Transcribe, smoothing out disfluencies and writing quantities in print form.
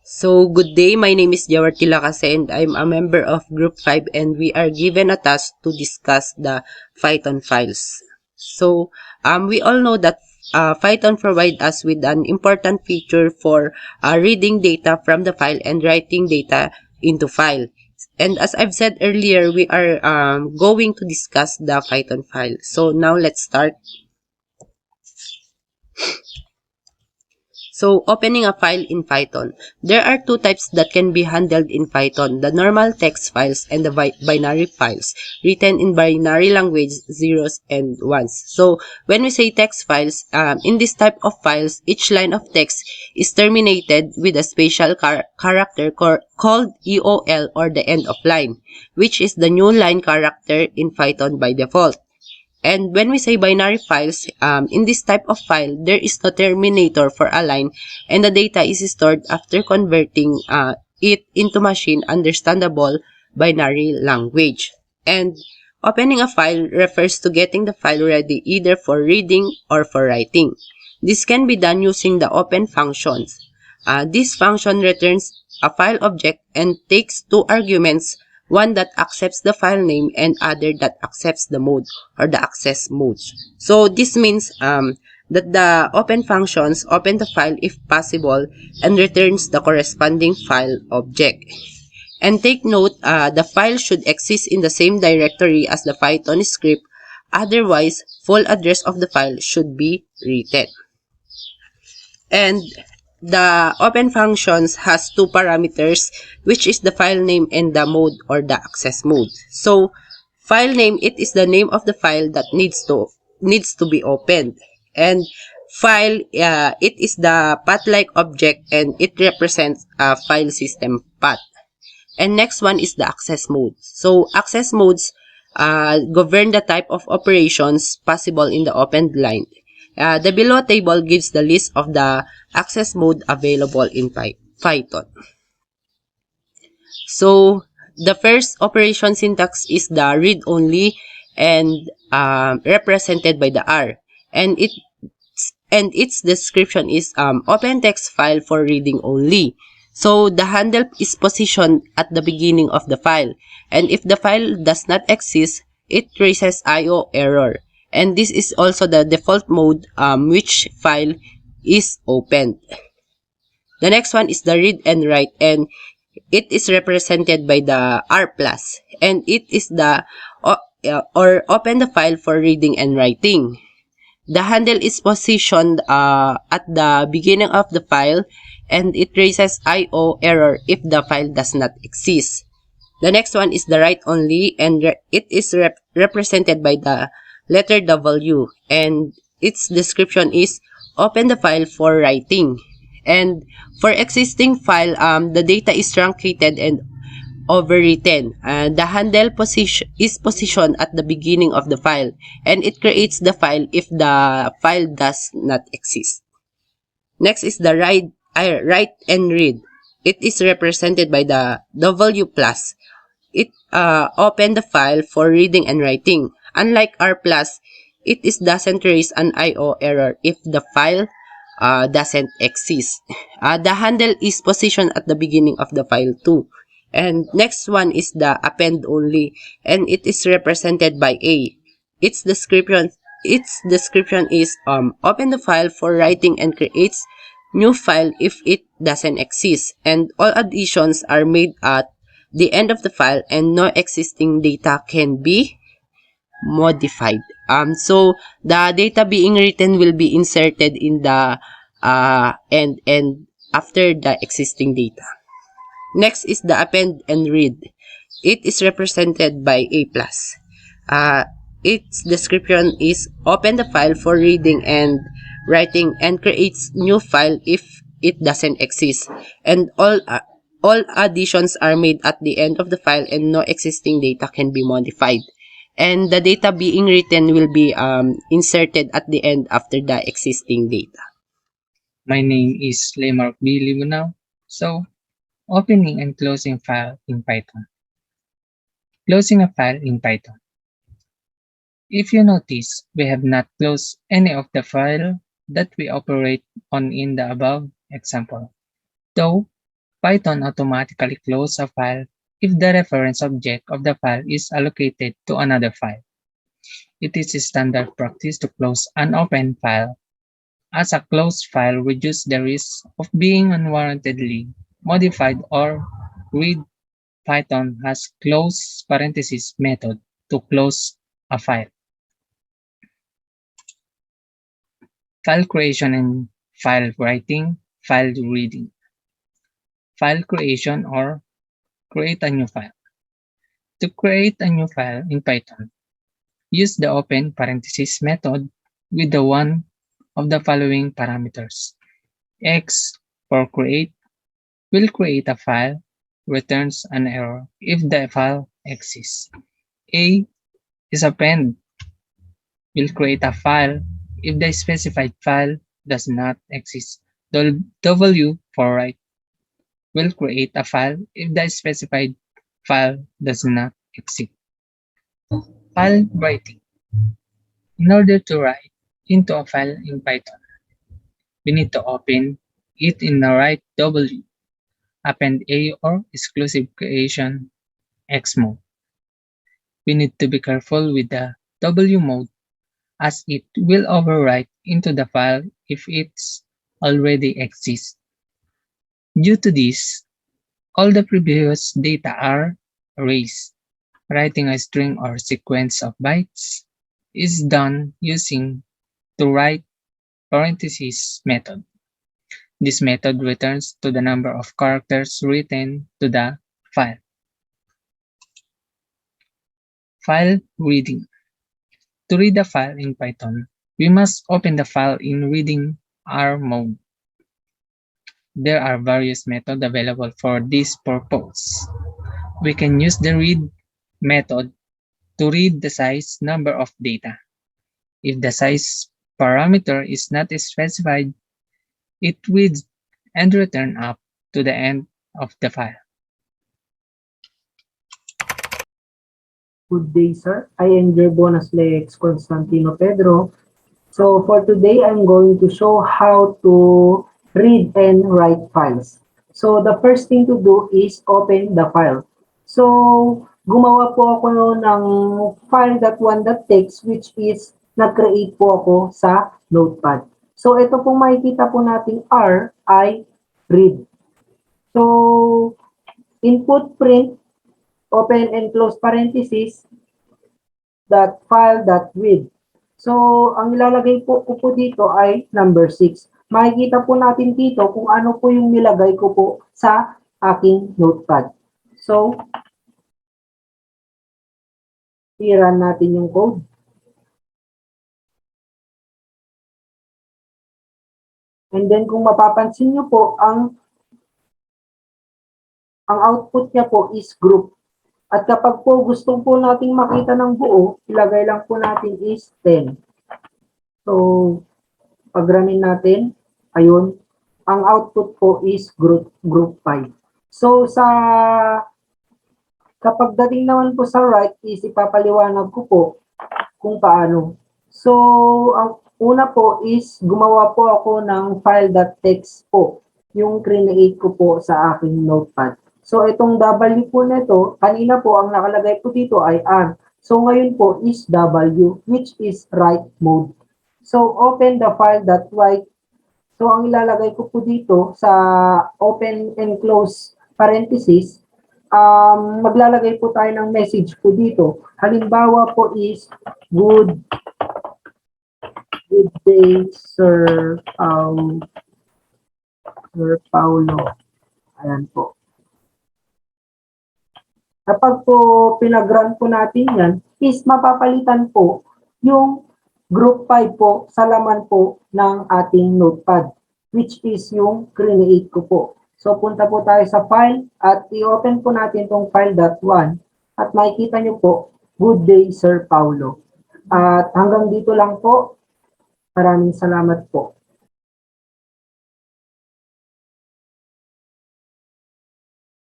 So, good day. My name is Jeward T and I'm a member of Group 5 and we are given a task to discuss the Python files. So, we all know that Python provides us with an important feature for reading data from the file and writing data into file. And as I've said earlier, we are going to discuss the Python file. So, now let's start. So, opening a file in Python. There are two types that can be handled in Python, the normal text files and the binary files, written in binary language, zeros and ones. So, when we say text files, in this type of files, each line of text is terminated with a special character called EOL or the end of line, which is the new line character in Python by default. And when we say binary files, in this type of file, there is no terminator for a line and the data is stored after converting it into machine understandable binary language. And opening a file refers to getting the file ready either for reading or for writing. This can be done using the open functions. This function returns a file object and takes two arguments, one that accepts the file name and other that accepts the mode or the access modes. So this means that the open functions open the file if possible and returns the corresponding file object. And take note, the file should exist in the same directory as the Python script, otherwise full address of the file should be written. And the open functions has two parameters, which is the file name and the mode or the access mode. So, file name, it is the name of the file that needs to be opened. And file, it is the path-like object and it represents a file system path. And next one is the access mode. So, access modes govern the type of operations possible in the opened line. The below table gives the list of the access mode available in Python. So, the first operation syntax is the read-only and represented by the R. And its description is open text file for reading only. So, the handle is positioned at the beginning of the file. And if the file does not exist, it raises IO error. And this is also the default mode which file is opened. The next one is the read and write, and it is represented by the R+, and it is the or open the file for reading and writing. The handle is positioned at the beginning of the file, and it raises IO error if the file does not exist. The next one is the write only, and it is represented by the letter W, and its description is open the file for writing. And for existing file, the data is truncated and overwritten. The handle is positioned at the beginning of the file, and it creates the file if the file does not exist. Next is the write and read. It is represented by the W+. It open the file for reading and writing. Unlike R+, it doesn't raise an IO error if the file doesn't exist. The handle is positioned at the beginning of the file too. And next one is the append only, and it is represented by A. Its description is open the file for writing and creates new file if it doesn't exist. And all additions are made at the end of the file and no existing data can be modified. So the data being written will be inserted in the and after the existing data. Next is the append and read. It is represented by A+. Its description is open the file for reading and writing and creates new file if it doesn't exist. And all additions are made at the end of the file and no existing data can be modified. And the data being written will be inserted at the end after the existing data. My name is Laymark B, Libunao. So, opening and closing file in Python. Closing a file in Python. If you notice, we have not closed any of the file that we operate on in the above example. Though, Python automatically closes a file if the reference object of the file is allocated to another file. It is standard practice to close an open file, as a closed file reduces the risk of being unwarrantedly modified or read. Python has close parenthesis method to close a file. File creation and file writing, file reading. File creation or create a new file. To create a new file in Python, use the open parenthesis method with the one of the following parameters. X for create will create a file, returns an error if the file exists. A is append will create a file if the specified file does not exist. The W for write will create a file if the specified file does not exist. File writing. In order to write into a file in Python, we need to open it in the write W, append A or exclusive creation X mode. We need to be careful with the W mode, as it will overwrite into the file if it's already exists. Due to this, all the previous data are erased. Writing a string or sequence of bytes is done using the write parenthesis method. This method returns to the number of characters written to the file. File reading. To read a file in Python, we must open the file in reading R mode. There are various methods available for this purpose. We can use the read method to read the size number of data. If the size parameter is not specified, it reads and returns up to the end of the file. Good day, sir. I am Jearbonas Lex Pedro. So for today, I'm going to show how to read and write files. So the first thing to do is open the file. So gumawa po ako ng file.1.txt which is nag-create po ako sa Notepad. So ito pong makikita po nating R ay read. So input print open and close parenthesis .file.read. So, ang ilalagay po ko po dito ay number 6. Makikita po natin dito kung ano po yung nilagay ko po sa aking notepad. So, i-run natin yung code. And then, kung mapapansin nyo po, ang output niya po is group. At kapag po gusto po nating makita ng buo, ilagay lang po natin is 10. So, pag-runin natin, ayun, ang output po is group 5. So, kapag dating naman po sa write is ipapaliwanag ko po kung paano. So, ang una po is gumawa po ako ng file.txt po, yung create ko po sa aking notepad. So, itong W po nito, kanina po ang nakalagay po dito ay R. So, ngayon po is W, which is write mode. So, open the file.write. So, ang ilalagay ko po dito sa open and close parenthesis, maglalagay po tayo ng message po dito. Halimbawa po is, good day, Sir Paulo. Ayan po. Kapag po pinag-run po natin yan, is mapapalitan po yung group 5 po sa laman po ng ating notepad, which is yung create ko po. So, punta po tayo sa file at i-open po natin itong file.1 at makikita nyo po, good day, Sir Paulo. At hanggang dito lang po. Maraming salamat po.